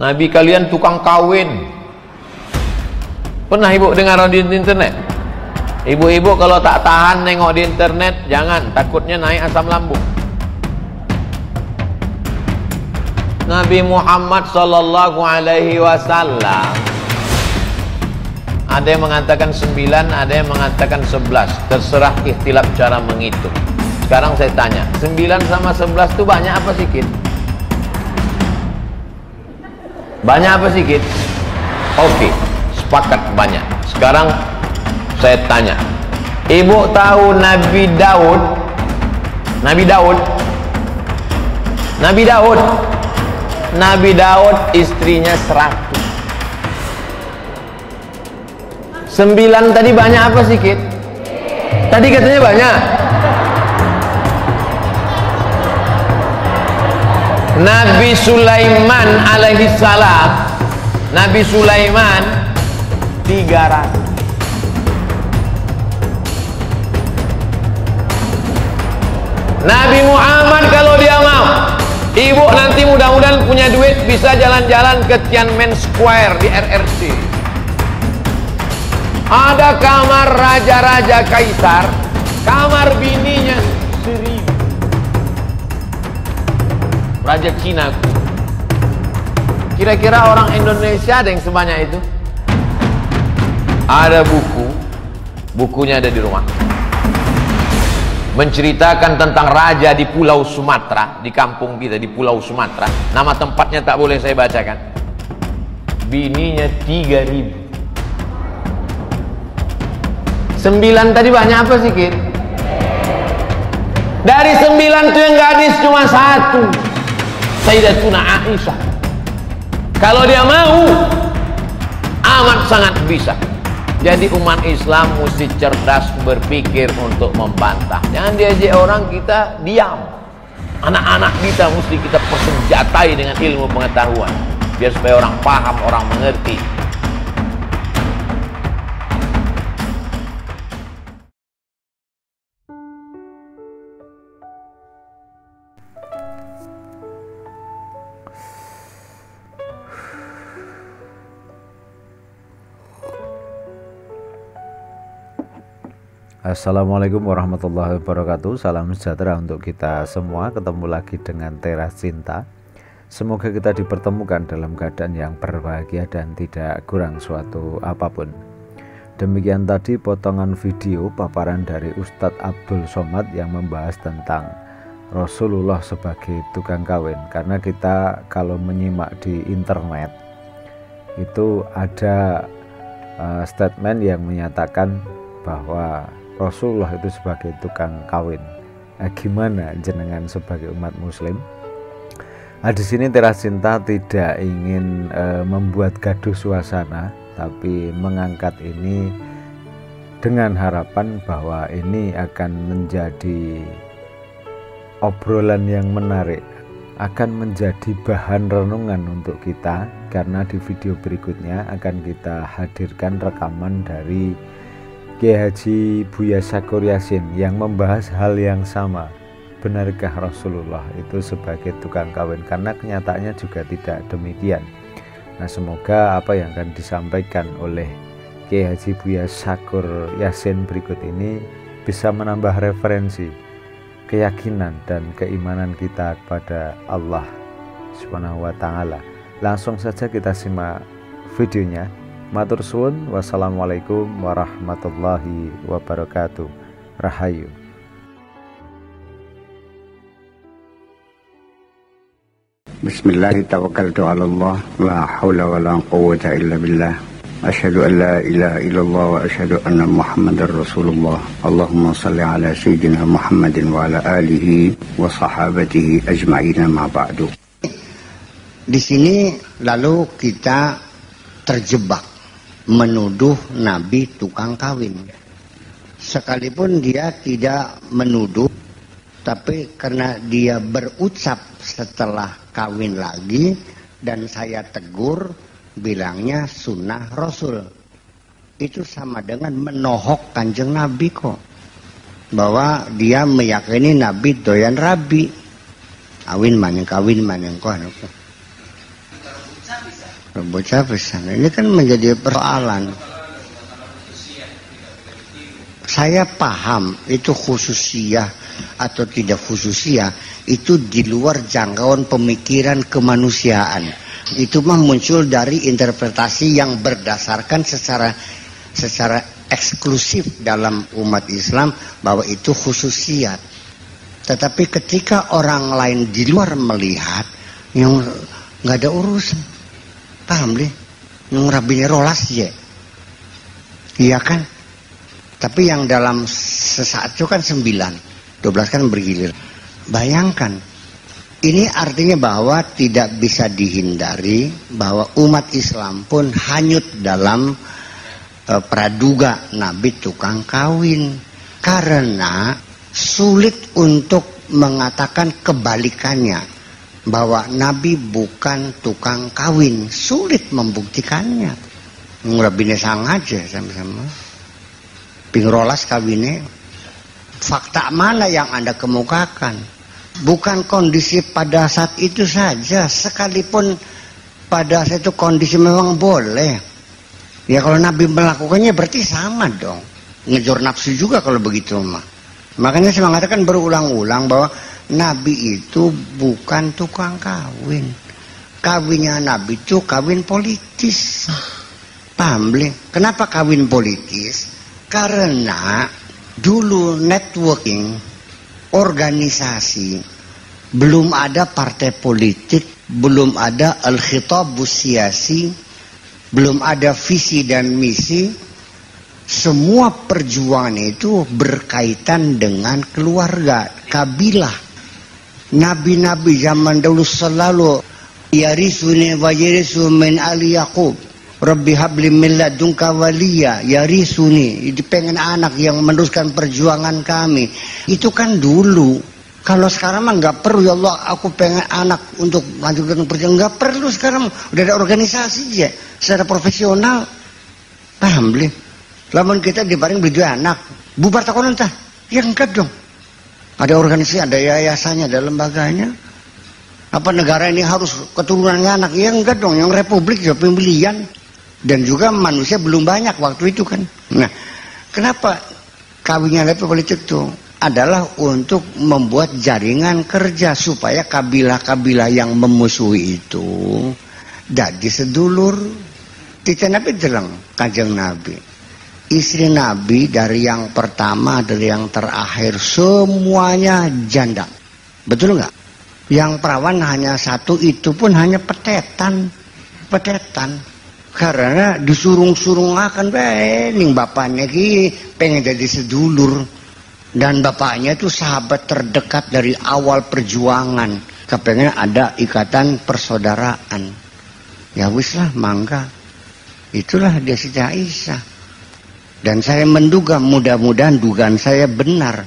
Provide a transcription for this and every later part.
Nabi kalian tukang kawin. Pernah ibu dengar di internet? Ibu-ibu kalau tak tahan nengok di internet, jangan, takutnya naik asam lambung. Nabi Muhammad sallallahu alaihi wasallam, ada yang mengatakan 9, ada yang mengatakan 11, terserah ikhtilaf cara menghitung. Sekarang saya tanya, 9 sama 11 itu banyak apa sedikit? Banyak apa sedikit? Oke, sepakat banyak. Sekarang saya tanya, ibu tahu Nabi Daud? Nabi Daud? Nabi Daud? Nabi Daud istrinya 100. 9 tadi banyak apa sedikit? Tadi katanya banyak. Nabi Sulaiman alaihi salam, Nabi Sulaiman 300. Nabi Muhammad kalau dia mau, ibu nanti mudah-mudahan punya duit bisa jalan-jalan ke Tiananmen Square di RRC. Ada kamar raja-raja kaisar, kamar bininya 1000. Raja Cina. Kira-kira orang Indonesia ada yang sebanyak itu? Ada buku, bukunya ada di rumah, menceritakan tentang raja di Pulau Sumatera, di kampung kita di Pulau Sumatera. Nama tempatnya tak boleh saya bacakan. Bininya 3000. 9 tadi banyak apa sedikit? Dari 9 itu yang gadis cuma 1, Sayyidatuna Aisyah. Kalau dia mau, amat sangat bisa. Jadi umat Islam mesti cerdas berpikir untuk membantah. Jangan diajak orang kita diam. Anak-anak kita mesti kita persenjatai dengan ilmu pengetahuan, biar supaya orang paham, orang mengerti. Assalamualaikum warahmatullahi wabarakatuh. Salam sejahtera untuk kita semua. Ketemu lagi dengan Teras Cinta. Semoga kita dipertemukan dalam keadaan yang berbahagia dan tidak kurang suatu apapun. Demikian tadi potongan video paparan dari Ustadz Abdul Somad yang membahas tentang Rasulullah sebagai tukang kawin. Karena kita kalau menyimak di internet itu ada statement yang menyatakan bahwa Rasulullah itu sebagai tukang kawin. Gimana jenengan sebagai umat muslim? Di sini Teras Cinta tidak ingin membuat gaduh suasana, tapi mengangkat ini dengan harapan bahwa ini akan menjadi obrolan yang menarik, akan menjadi bahan renungan untuk kita, karena di video berikutnya akan kita hadirkan rekaman dari Kiai Haji Buya Syakur Yasin yang membahas hal yang sama. Benarkah Rasulullah itu sebagai tukang kawin? Karena kenyataannya juga tidak demikian. Nah, semoga apa yang akan disampaikan oleh Kiai Haji Buya Syakur Yasin berikut ini bisa menambah referensi, keyakinan dan keimanan kita kepada Allah Subhanahu wa Ta'ala. Langsung saja kita simak videonya. Matur suwun, wassalamualaikum warahmatullahi wabarakatuh. Rahayu. Bismillahirrahmanirrahim. Tawakkaltu 'ala Allah, la haula wala quwwata illa billah. Asyhadu an la ilaha illallah wa asyhadu anna Muhammadar Rasulullah. Allahumma shalli ala sayyidina Muhammadin wa ala alihi wa sahabatihi ajma'in, ma ba'du. Di sini lalu kita terjebak menuduh Nabi tukang kawin, sekalipun dia tidak menuduh, tapi karena dia berucap setelah kawin lagi dan saya tegur bilangnya sunnah Rasul, itu sama dengan menohok Kanjeng Nabi kok, bahwa dia meyakini Nabi doyan rabi, kawin maneng kok. bocah pesan. Ini kan menjadi persoalan. Saya paham itu khususiyah atau tidak khususiyah itu di luar jangkauan pemikiran kemanusiaan. Itu mah muncul dari interpretasi yang berdasarkan secara eksklusif dalam umat Islam bahwa itu khususiyat. Tetapi ketika orang lain di luar melihat, yang nggak ada urusan, paham deh? Yang rabinya rolas ya, iya kan? Tapi yang dalam sesaat itu kan 9, 12 kan bergilir. Bayangkan, ini artinya bahwa tidak bisa dihindari bahwa umat Islam pun hanyut dalam praduga Nabi tukang kawin. Karena sulit untuk mengatakan kebalikannya, bahwa Nabi bukan tukang kawin. Sulit membuktikannya. Ngurabine sang aja sama-sama. Pingrolas kawinnya. Fakta mana yang Anda kemukakan? Bukan kondisi pada saat itu saja. Sekalipun pada saat itu kondisi memang boleh. Ya kalau Nabi melakukannya berarti sama dong. Ngejar nafsu juga kalau begitu mah. Makanya saya mengatakan berulang-ulang bahwa Nabi itu bukan tukang kawin. Kawinnya Nabi itu kawin politis. Paham belum? Kenapa kawin politis? Karena dulu networking, organisasi, belum ada partai politik, belum ada al-khitabus siyasi, belum ada visi dan misi. Semua perjuangan itu berkaitan dengan keluarga, kabilah. Nabi-nabi zaman dahulu selalu yarisuni wa yarisu min ali Yaqub. Rabbi habli min ladunka waliya yarisuni. Pengen anak yang meneruskan perjuangan kami. Itu kan dulu. Kalau sekarang mah nggak perlu, ya Allah aku pengen anak untuk lanjutkan perjuangan. Nggak perlu sekarang. Udah ada organisasi ya, secara profesional. Paham belum? Lamun kita diparing beli dua anak, bubar takonan tah? Ya enggak dong. Ada organisasi, ada yayasannya, ada lembaganya. Apa negara ini harus keturunannya anak? Ya enggak dong. Yang republik ya pemilihan. Dan juga manusia belum banyak waktu itu kan. Nah, kenapa kawinnya Nabi politik itu? Adalah untuk membuat jaringan kerja supaya kabilah-kabilah yang memusuhi itu jadi sedulur. Tidak Nabi jelang kanjeng Nabi. Istri Nabi dari yang pertama dari yang terakhir semuanya janda. Betul nggak? Yang perawan hanya satu, itu pun hanya petetan. Karena disurung-surung akan ning bapaknya ki pengen jadi sedulur, dan bapaknya itu sahabat terdekat dari awal perjuangan, kepengen ada ikatan persaudaraan. Ya wis lah, mangga. Itulah dia Siti Aisyah. Dan saya menduga, mudah-mudahan dugaan saya benar,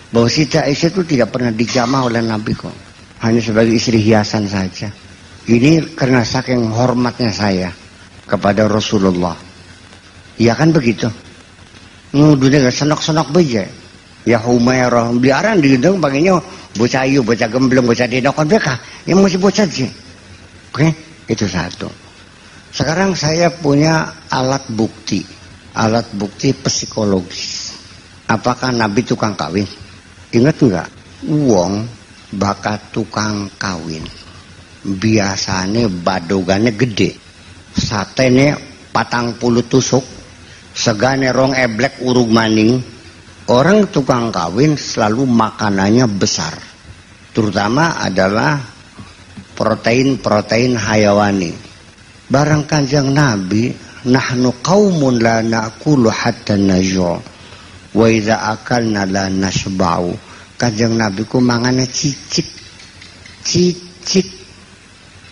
bahwa Siti Aisyah itu tidak pernah dijamah oleh Nabi kok, hanya sebagai istri hiasan saja. Ini karena saking hormatnya saya kepada Rasulullah. Ya kan begitu. Dunia gak senok-senok beja. Ya Humairah biaran diundang panggilnya bocah ayu, bocah gembleng, bocah dinokon mereka yang masih bocah aja. Oke, itu satu. Sekarang saya punya alat bukti psikologis. Apakah Nabi tukang kawin? Ingat enggak? Wong bakat tukang kawin biasanya badogane gede. Satene 40 tusuk, segane rong eblek urug maning. Orang tukang kawin selalu makanannya besar, terutama adalah protein hayawani. Barang kanjeng Nabi, nahnu qaumun la na'kulu hatta najul wa idza akalna la nasba'u. Kanjeng Nabi ku mangane cicik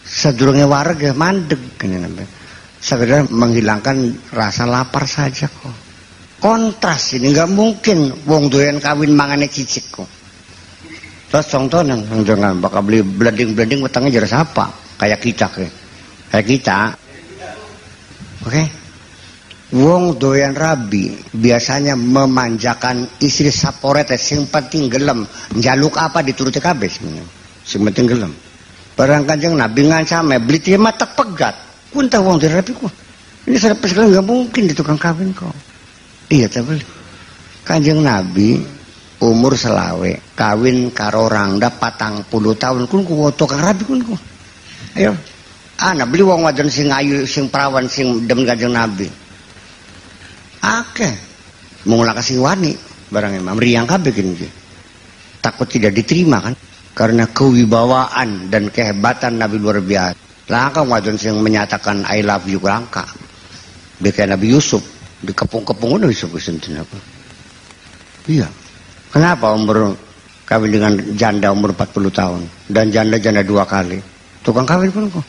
sedurunge warga mandeg kene, sekedar menghilangkan rasa lapar saja kok. Kontras ini nggak mungkin wong doyan kawin mangane cicik kok. Terus contohnya jangan bakal beli blending wetenge jelas apa kayak kita oke. Wong doyan rabi biasanya memanjakan istri saporete, sing penting gelem njaluk apa dituruti kabeh, sing penting gelem. Barang kanjeng Nabi ngancame beli timah tak pegat, Kun tahu wong rapi ku. Ini sampai sekarang nggak mungkin di tukang kawin kok. Iya tapi Kanjeng Nabi umur selawe kawin karo rangda 40 tahun kun ku tukang rapi kun ku. Ayo. Anak beli wong wadon sing ayu sing perawan sing demen Kanjeng Nabi. Akeh. Mau kasih wani barangnya meriang kabeh gini. Takut tidak diterima kan karena kewibawaan dan kehebatan Nabi luar biasa. Langka wadon sing menyatakan I love you langka. Bekai Nabi Yusuf di kepung-kepung udah Yusuf sendiri apa? Iya. Kenapa umur kawin dengan janda umur 40 tahun dan janda-janda 2 kali? Tukang kawin pun kok.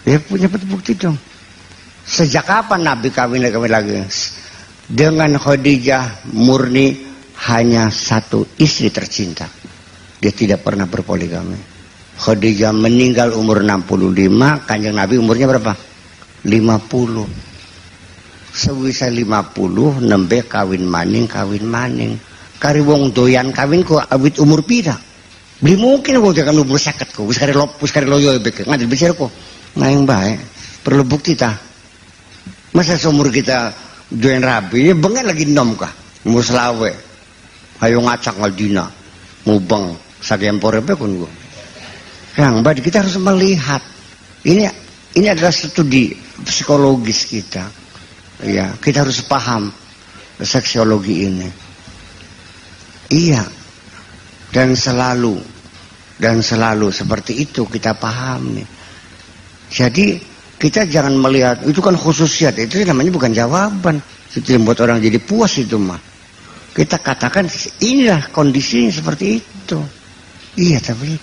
Dia punya bukti dong. Sejak kapan Nabi kawin lagi? Dengan Khadijah murni hanya satu istri tercinta. Dia tidak pernah berpoligami. Khadijah meninggal umur 65, Kanjeng Nabi umurnya berapa? 50. Sewisa 50 nembe kawin maning. Kari wong doyan kawin ko awit umur pira. Beli mungkin wong tekan umur 50 ko. Wis kari loyo bek ngadil bicara ko. Nang bae. Perlu bukti ta. Masa seumur kita doyan rabi, bengen lagi nom kah? Umur selawe. Ayo ngacak ngaldina. Mubeng sagempore be kun go. Kang bad kita harus melihat. Ini adalah studi psikologis kita. Ya, kita harus paham seksiologi ini. Iya. Dan selalu seperti itu kita pahami. Jadi kita jangan melihat itu kan khususiat, itu namanya bukan jawaban. Itu yang buat orang jadi puas itu mah. Kita katakan inilah kondisinya seperti itu. Iya tapi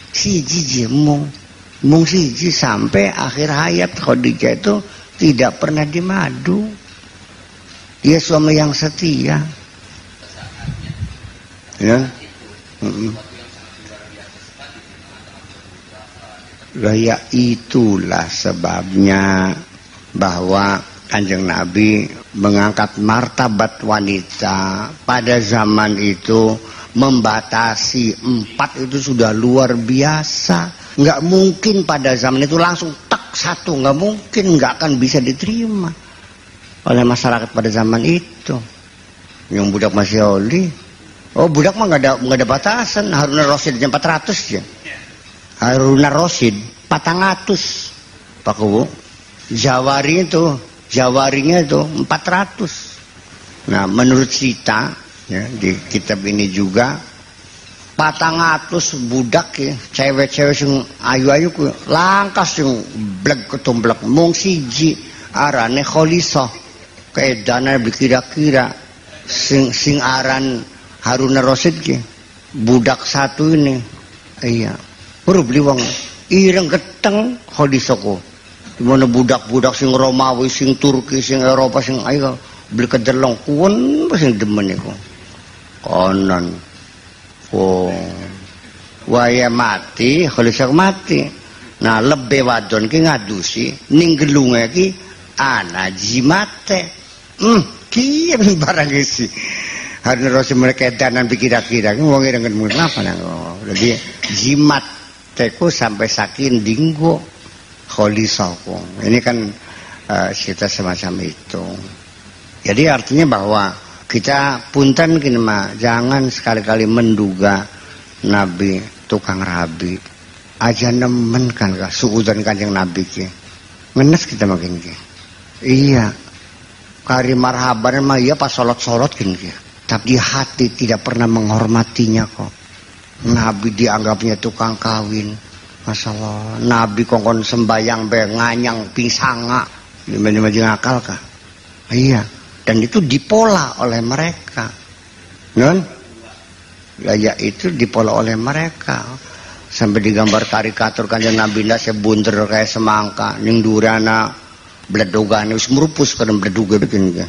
siji mung siji sampai akhir hayat Khadijah itu tidak pernah dimadu. Dia suami yang setia. Ya. Ya itulah sebabnya bahwa Kanjeng Nabi mengangkat martabat wanita pada zaman itu, membatasi 4 itu sudah luar biasa. Nggak mungkin pada zaman itu langsung tak satu, nggak mungkin, nggak akan bisa diterima oleh masyarakat pada zaman itu. Yang budak masih oli, oh budak mah nggak ada batasan. Harun Rasid 400 ya. Harun Rasid 400 Pak Kubu. Jawarinya itu 400. Nah menurut Sita ya, di kitab ini juga 400 budak ya, cewek-cewek sing ayu-ayu ku langkas sing bleg ketumblek mung siji arane Kholisah. Kaedane kira-kira sing aran Harun Rasid ki budak satu ini. Iya. Baru beli wong ireng geteng Kholisah ku. Dimana budak-budak sing Romawi, sing Turki, sing Eropa, sing ayo beli kedelong kuwen sing demen iku. Konon. Oh, waya mati, Kholisah mati. Nah, lebih wadon ki ngadusi, ning gelunge ki ana jimate. Kiye barang isi. Harun Rasid mereka danan kira-kira ki wong ireng kenapa nang. Jadi jimat teku sampai saking dinggo Kholisah ku. Ini kan cerita semacam itu. Jadi artinya bahwa kita punten gini mah, jangan sekali-kali menduga Nabi tukang rabi. Aja nemen kan kah suudan Kanjeng Nabi ki. Ngenes kita makin ki. Iya. Kari marhaban mah iya pas salat-salat gini ki. Tapi di hati tidak pernah menghormatinya kok. Nabi dianggapnya tukang kawin. Masalah Nabi kongkon sembayang be nganyang pingsanga. Gimana akal kah? Iya. Dan itu dipola oleh mereka, non? Gaya itu dipola oleh mereka, sampai digambar karikatur Kanjeng Nabi ndak sebunter kayak semangka, ning durana bledogan wis merupus kadang bleduga bikin ya.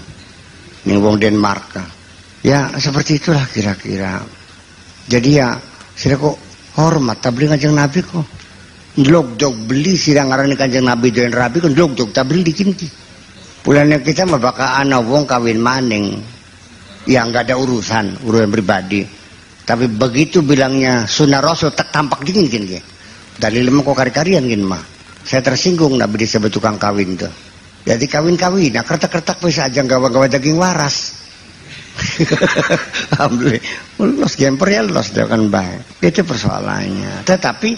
Ning wong Denmark. Ya seperti itulah kira-kira. Jadi ya sira kok hormat tabli Kanjeng Nabi kok. Ndlog-dog beli sira ngarani Kanjeng Nabi doen rabi kok ndlog-dog tabli dikinti. Bulannya kita membaka anak wong kawin maning yang nggak ada urusan pribadi, tapi begitu bilangnya sunnah Rasul tak tampak dingin gini. Dalil mah kok kari-karian gini mah. Saya tersinggung Nabi disebut tukang kawin tuh. Jadi kawin-kawin, nah kertak-kertak bisa aja gawa-gawa daging waras. Alhamdulillah, los gemper ya los dia kan baik. Itu persoalannya. Tetapi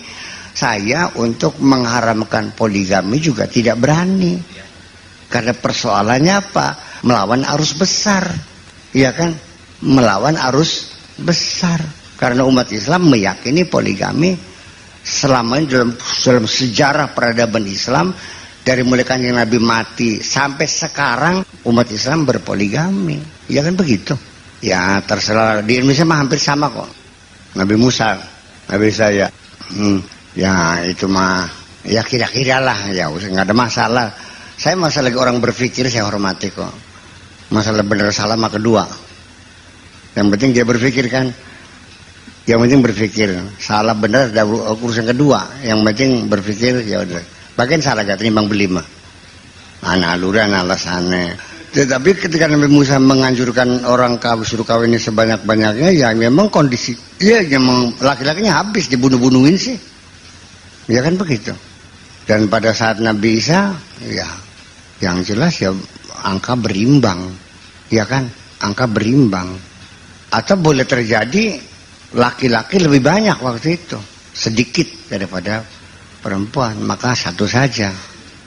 saya untuk mengharamkan poligami juga tidak berani. Karena persoalannya apa? Melawan arus besar. Iya kan? Melawan arus besar. Karena umat Islam meyakini poligami selama ini dalam sejarah peradaban Islam, dari mulai Kanjeng Nabi mati sampai sekarang umat Islam berpoligami. Ya kan begitu? Ya terserah, di Indonesia mah hampir sama kok. Nabi Musa, Nabi saya, ya itu mah ya kira-kira lah, ya nggak ada masalah. Saya masalah lagi orang berpikir saya hormati kok. Masalah benar salah mah kedua. Yang penting dia berpikir kan. Yang penting berpikir, salah benar ada urusan kedua. Yang penting berpikir ya udah. Bagian salah gak timbang belima. Anak aluran alasannya. Tetapi ketika Nabi Musa menganjurkan orang suruh kawinnya sebanyak-banyaknya, ya memang kondisi, ya memang laki-lakinya habis dibunuh-bunuhin sih. Ya kan begitu. Dan pada saat Nabi Isa, ya yang jelas ya angka berimbang. Ya kan, angka berimbang. Atau boleh terjadi laki-laki lebih banyak waktu itu, sedikit daripada perempuan, maka satu saja.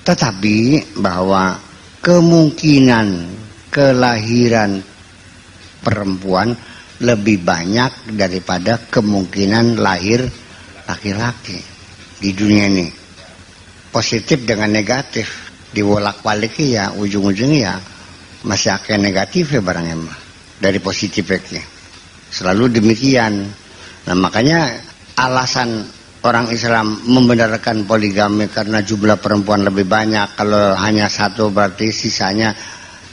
Tetapi bahwa kemungkinan kelahiran perempuan lebih banyak daripada kemungkinan lahir laki-laki di dunia ini. Positif dengan negatif diwolak-walik ya ujung-ujungnya ya masih akan negatif ya barangnya mah dari positifnya. Selalu demikian. Nah makanya alasan orang Islam membenarkan poligami karena jumlah perempuan lebih banyak. Kalau hanya satu berarti sisanya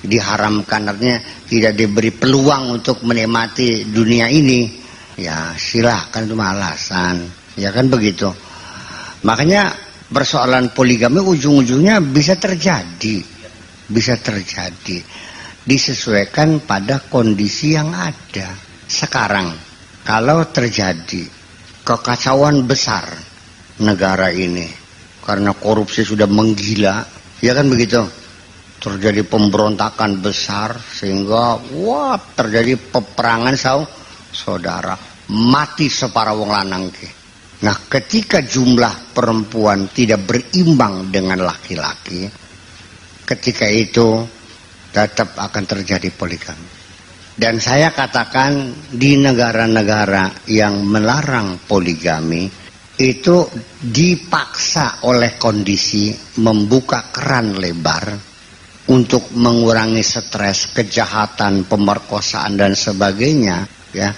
diharamkan, artinya tidak diberi peluang untuk menikmati dunia ini. Ya silahkan, itu alasan. Ya kan begitu. Makanya persoalan poligami ujung-ujungnya bisa terjadi. Bisa terjadi. Disesuaikan pada kondisi yang ada. Sekarang kalau terjadi kekacauan besar negara ini karena korupsi sudah menggila, ya kan begitu, terjadi pemberontakan besar sehingga wah terjadi peperangan saudara, mati separa wong lanang ke. Nah ketika jumlah perempuan tidak berimbang dengan laki-laki, ketika itu tetap akan terjadi poligami. Dan saya katakan di negara-negara yang melarang poligami itu dipaksa oleh kondisi membuka keran lebar untuk mengurangi stres, kejahatan, pemerkosaan dan sebagainya, ya.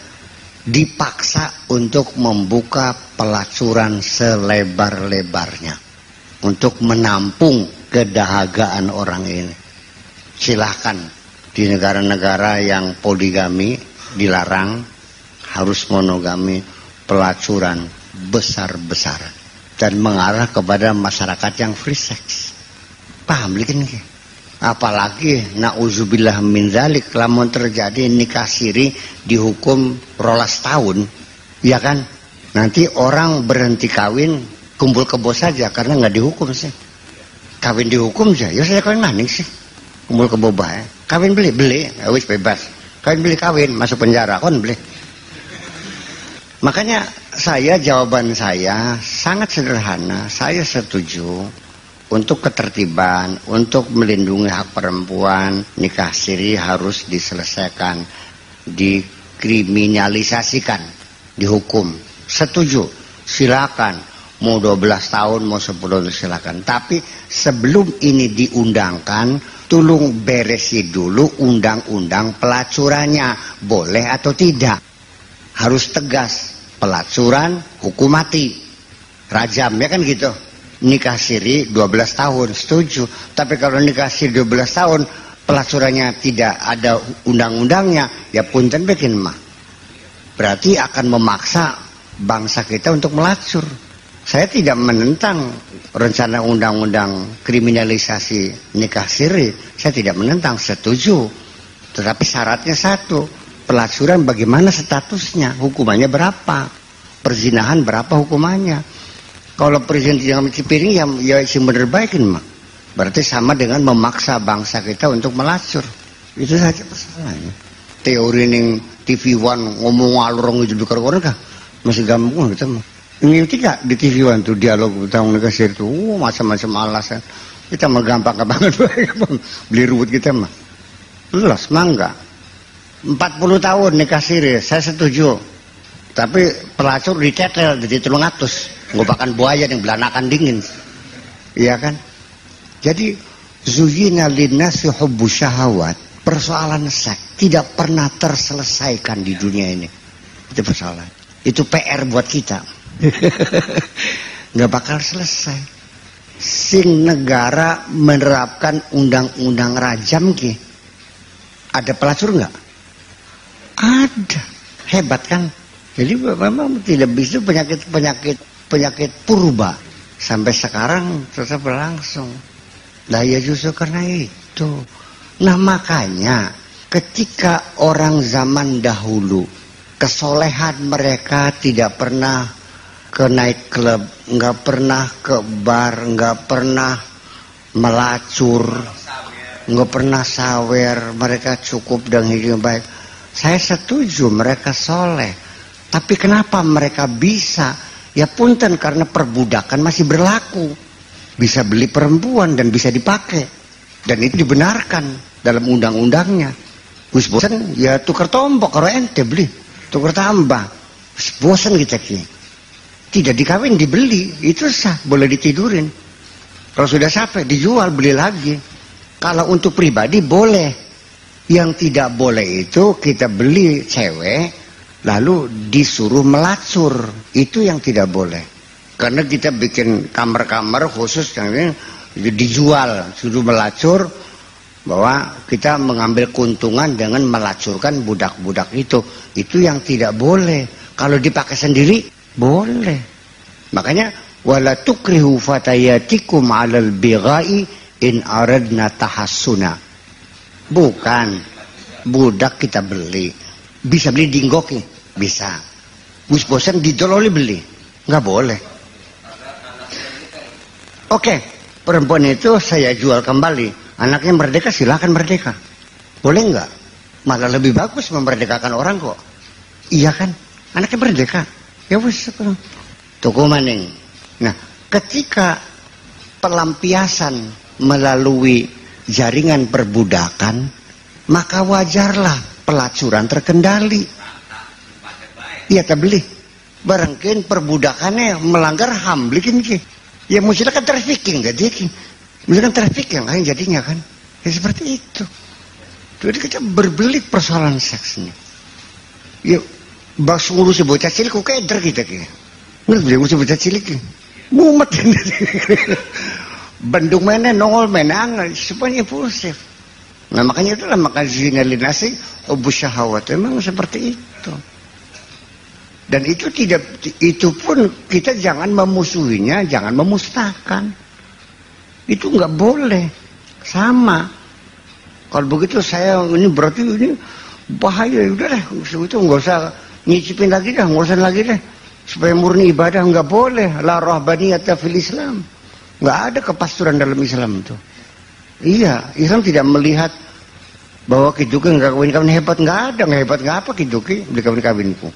Dipaksa untuk membuka pelacuran selebar-lebarnya untuk menampung kedahagaan orang ini. Silahkan. Di negara-negara yang poligami dilarang, harus monogami, pelacuran besar-besaran dan mengarah kepada masyarakat yang free sex. Paham likin ke? Apalagi na'udzubillah min dzalik, lamun terjadi nikah siri dihukum 12 tahun, ya kan? Nanti orang berhenti kawin kumpul kebo saja karena nggak dihukum sih. Kawin dihukum aja, ya saya kawin maning sih. Kumpul kebo bae. Kawin beli, wis bebas. Kawin masuk penjara, kon beli. Makanya jawaban saya sangat sederhana. Saya setuju untuk ketertiban, untuk melindungi hak perempuan, nikah siri harus diselesaikan, dikriminalisasikan, dihukum. Setuju, silakan. Mau 12 tahun, mau 10 tahun silakan. Tapi sebelum ini diundangkan, tolong beresi dulu undang-undang pelacurannya, boleh atau tidak. Harus tegas, pelacuran hukum mati, rajam, ya kan gitu. Nikah siri 12 tahun, setuju. Tapi kalau nikah siri 12 tahun, pelacurannya tidak ada undang-undangnya, ya punten bikin mah. Berarti akan memaksa bangsa kita untuk melacur. Saya tidak menentang rencana undang-undang kriminalisasi nikah siri. Saya tidak menentang, setuju. Tetapi syaratnya satu, pelacuran bagaimana statusnya, hukumannya berapa, perzinahan berapa hukumannya. Kalau presiden tidak mencuci piring ya isi bener baikin mah. Berarti sama dengan memaksa bangsa kita untuk melacur. Itu saja persoalannya. Teori ning TV One ngomong alurong itu dikor-kor kah? Masih gampang kita mah. Ini tidak di TV One tuh dialog tentang negara itu macam-macam alasan. Kita mah gampang-gampangan beli ruwet kita mah. Jelas mangga. 40 tahun nikah siri, saya setuju. Tapi pelacur ditetel jadi 300. Ngobakan buaya yang belanakan dingin. Iya kan? Jadi zuyina linnasi hubbu syahawat. Persoalan seks tidak pernah terselesaikan di dunia ini. Itu persoalan. Itu PR buat kita. Nggak bakal selesai. Sing negara menerapkan undang-undang rajam ki. Ada pelacur nggak? Ada. Hebat kan? Jadi memang tidak bisa penyakit purba sampai sekarang tetap berlangsung. Nah ya justru karena itu. Nah makanya ketika orang zaman dahulu kesolehan mereka tidak pernah ke night club, nggak pernah ke bar, nggak pernah melacur, nggak pernah sawer, mereka cukup dengan hidup baik. Saya setuju mereka soleh. Tapi kenapa mereka bisa? Ya punten karena perbudakan masih berlaku. Bisa beli perempuan dan bisa dipakai. Dan itu dibenarkan dalam undang-undangnya. Wis bosan ya tukar tombok kalau ente beli. Tukar tambah. Wis bosan kita ki. Tidak dikawin dibeli. Itu sah. Boleh ditidurin. Kalau sudah sampai dijual beli lagi. Kalau untuk pribadi boleh. Yang tidak boleh itu kita beli cewek lalu disuruh melacur, itu yang tidak boleh. Karena kita bikin kamar-kamar khusus yang ini dijual, suruh melacur, bahwa kita mengambil keuntungan dengan melacurkan budak-budak itu. Itu yang tidak boleh. Kalau dipakai sendiri boleh. Makanya wala tukrihu fatayatikum 'alal bigha'i in aradna tahassuna. Bukan budak kita beli, bisa beli dinggoki. Bisa. Gus bosan didololi beli. Nggak boleh. Oke, perempuan itu saya jual kembali. Anaknya merdeka, silakan merdeka. Boleh nggak? Malah lebih bagus memerdekakan orang kok. Iya kan? Anaknya merdeka. Ya wis. Tuku maning. Nah, ketika pelampiasan melalui jaringan perbudakan, maka wajarlah pelacuran terkendali. Iya terbeli. Barangkali perbudakannya melanggar HAM bikin ki. Ya mesti kan trafficking jadi ki. Mesti kan trafficking kan jadinya kan. Ya seperti itu. Jadi kita berbelit persoalan seks ini. Ya bas ngurus bocah cilik kok keder kita ki. Ngurus bocah cilik ki. Mumet. Bandung mana nongol menang semuanya impulsif. Nah makanya itulah maka zina linasi hubbu syahawat. Memang seperti itu. Dan itu tidak, itu pun kita jangan memusuhinya, jangan memusnahkan. Itu nggak boleh. Sama. Kalau begitu saya ini berarti ini bahaya. Udah deh, itu nggak usah nyicipin lagi dah, nggak usah lagi deh. Supaya murni ibadah nggak boleh. La rahbaniyata fil Islam. Nggak ada kepasturan dalam Islam itu. Iya, Islam tidak melihat bahwa kiduki nggak kawin-kawin hebat, nggak ada, nggak hebat nggak apa kiduki beli kawin-kawinku.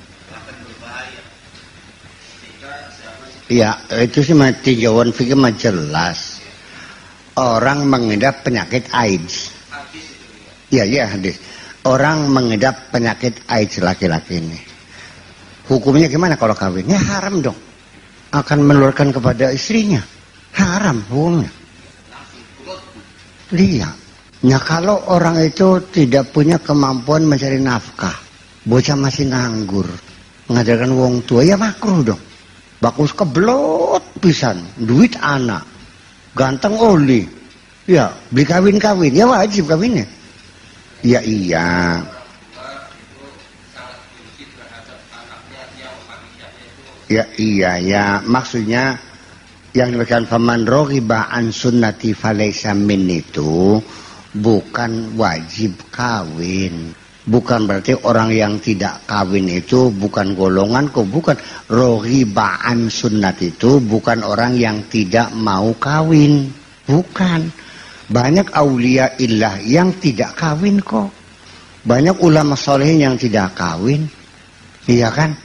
Ya itu sih tinjauan fikih mah jelas. Orang mengidap penyakit AIDS. Iya hadis. Orang mengidap penyakit AIDS laki-laki ini. Hukumnya gimana kalau kawinnya? Haram dong. Akan menularkan kepada istrinya. Haram hukumnya. Lihat. Nah kalau orang itu tidak punya kemampuan mencari nafkah, bocah masih nganggur, mengajarkan wong tua, ya makruh dong. Bagus keblot pisan, duit anak, ganteng oli, ya beli kawin-kawin, ya wajib kawinnya. Ya iya. Ya iya ya, maksudnya yang dikatakan faman raghiba an sunnati falaysa min itu bukan wajib kawin, Bukan berarti orang yang tidak kawin itu bukan golonganku, bukan. Roghiba'an sunnat itu bukan orang yang tidak mau kawin, bukan. Banyak aulia illah yang tidak kawin kok. Banyak ulama solehin yang tidak kawin, iya kan?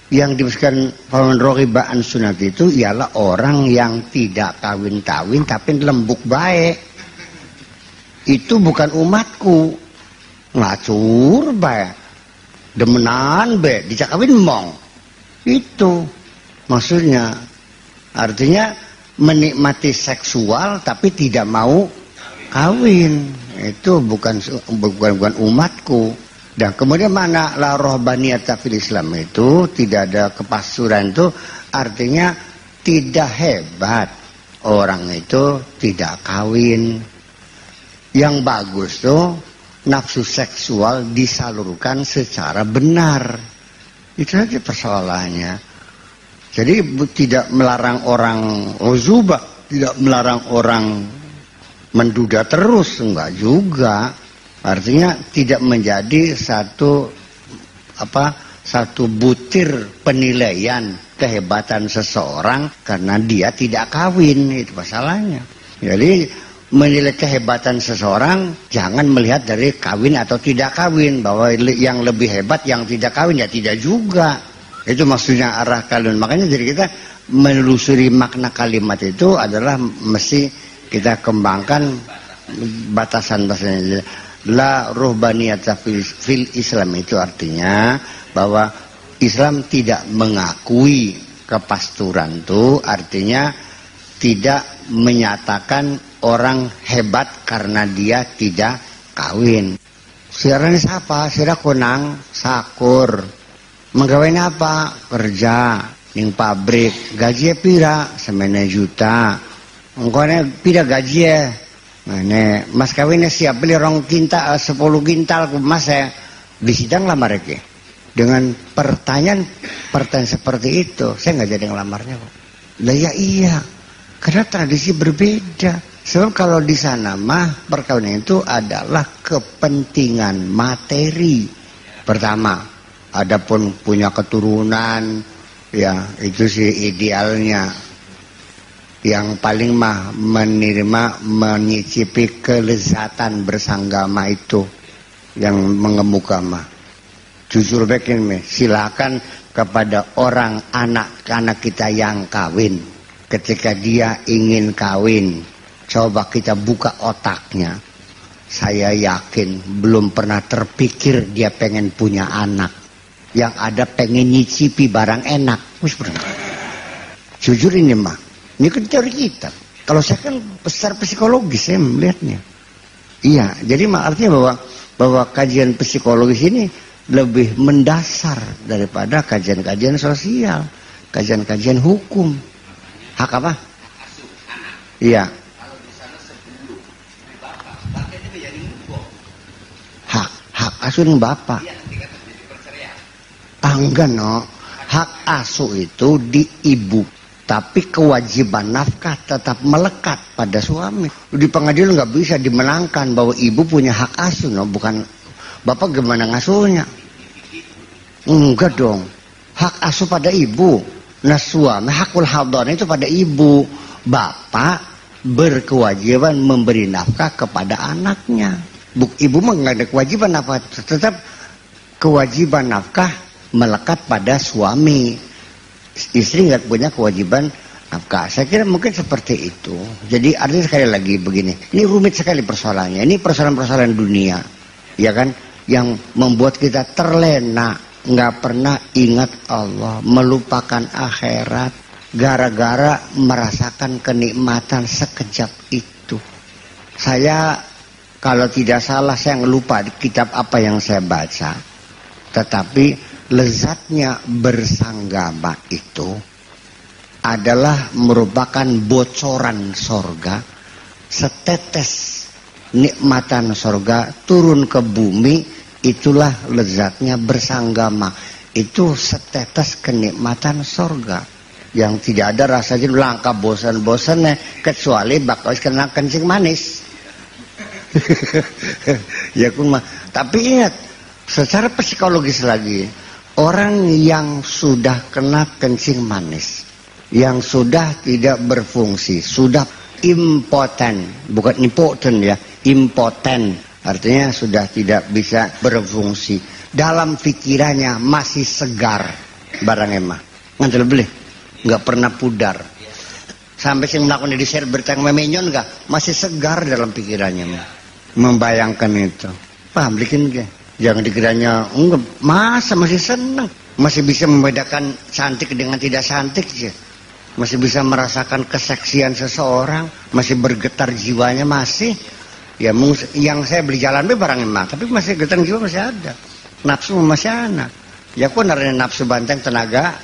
Yang dimaksudkan paman roghiba'an sunnat itu ialah orang yang tidak kawin-kawin tapi lembuk baik. Itu bukan umatku. Ngacur baik, demenan baik, dicakawin mong. Itu maksudnya. Artinya menikmati seksual tapi tidak mau kawin. Itu bukan umatku. Dan kemudian mana la rohbaniyata fil Islam itu tidak ada kepasturan, itu artinya tidak hebat orang itu tidak kawin. Yang bagus tuh nafsu seksual disalurkan secara benar. Itu aja persoalannya. Jadi tidak melarang orang uzubah, tidak melarang orang menduda terus, enggak juga. Artinya tidak menjadi satu butir penilaian kehebatan seseorang karena dia tidak kawin, itu masalahnya. Jadi menilai kehebatan seseorang jangan melihat dari kawin atau tidak kawin, bahwa yang lebih hebat yang tidak kawin, ya tidak juga. Itu maksudnya arah kalimat. Makanya jadi kita menelusuri makna kalimat itu adalah mesti kita kembangkan batasan-batasannya. La ruhbaniyata fil Islam itu artinya bahwa Islam tidak mengakui kepasturan, itu artinya tidak menyatakan orang hebat karena dia tidak kawin. Siaran siapa? Sira konang sakur. Menggawain apa? Kerja ning pabrik. Gaji pira? 9 juta. Engkone pira gaji ya? Nah, mas kawinnya siap beli 2 kintal, 10 kintal ku mas ya. Bisidang lamar ke. Dengan pertanyaan seperti itu, saya nggak jadi ngelamarnya kok. Lah ya iya. Karena tradisi berbeda. Sebab kalau di sana mah perkawinan itu adalah kepentingan materi. Pertama, adapun punya keturunan, ya itu sih idealnya. Yang paling mah menyicipi kelezatan bersanggama itu yang mengemuka mah. Jujur bekin silakan kepada orang anak-anak kita yang kawin. Ketika dia ingin kawin, coba kita buka otaknya. Saya yakin belum pernah terpikir dia pengen punya anak. Yang ada pengen nyicipi barang enak. Jujur ini mah. Ini kan teori kita. Kalau saya kan besar psikologis saya melihatnya. Iya, jadi artinya bahwa kajian psikologis ini lebih mendasar daripada kajian-kajian sosial, kajian-kajian hukum. Hak apa? Iya. Hak asuh yang bapak. Enggak no. Hak asuh itu di ibu. Tapi kewajiban nafkah tetap melekat pada suami. Di pengadilan nggak bisa dimenangkan bahwa ibu punya hak asuh, no? Bukan bapak gimana ngasuhnya? Enggak dong. Hak asuh pada ibu. Nah suami hakul hadon itu pada ibu. Bapak berkewajiban memberi nafkah kepada anaknya. Ibu mah nggak ada kewajiban apa. Tetap kewajiban nafkah melekat pada suami. Istri nggak punya kewajiban nafkah. Saya kira mungkin seperti itu. Jadi artinya sekali lagi begini, ini rumit sekali persoalannya. Ini persoalan-persoalan dunia, ya kan, yang membuat kita terlena, nggak pernah ingat Allah, melupakan akhirat, gara-gara merasakan kenikmatan sekejap itu. Saya kalau tidak salah saya lupa di kitab apa yang saya baca, tetapi lezatnya bersanggama itu adalah merupakan bocoran sorga. Setetes nikmatan sorga turun ke bumi, itulah lezatnya bersanggama. Itu setetes kenikmatan sorga yang tidak ada rasanya langka bosan-bosannya kecuali bakal kena kencing manis. Ya kumah. Tapi ingat, Secara psikologis lagi, orang yang sudah kena kencing manis, yang sudah tidak berfungsi, sudah impoten, bukan impoten ya, impoten, artinya sudah tidak bisa berfungsi. Dalam pikirannya masih segar, barang emah, ngantel beli, nggak pernah pudar. Sampai sing melakukan di share berita yang memenyon nggak, masih segar dalam pikirannya, membayangkan itu. Paham bikin ke? Jangan dikiranya enggak, masa masih senang, masih bisa membedakan cantik dengan tidak cantik sih. Masih bisa merasakan keseksian seseorang, masih bergetar jiwanya masih. Ya yang saya beli jalan barang emang, tapi masih getar jiwa masih ada. Nafsu masih ada. Ya kok naranya nafsu banteng tenaga.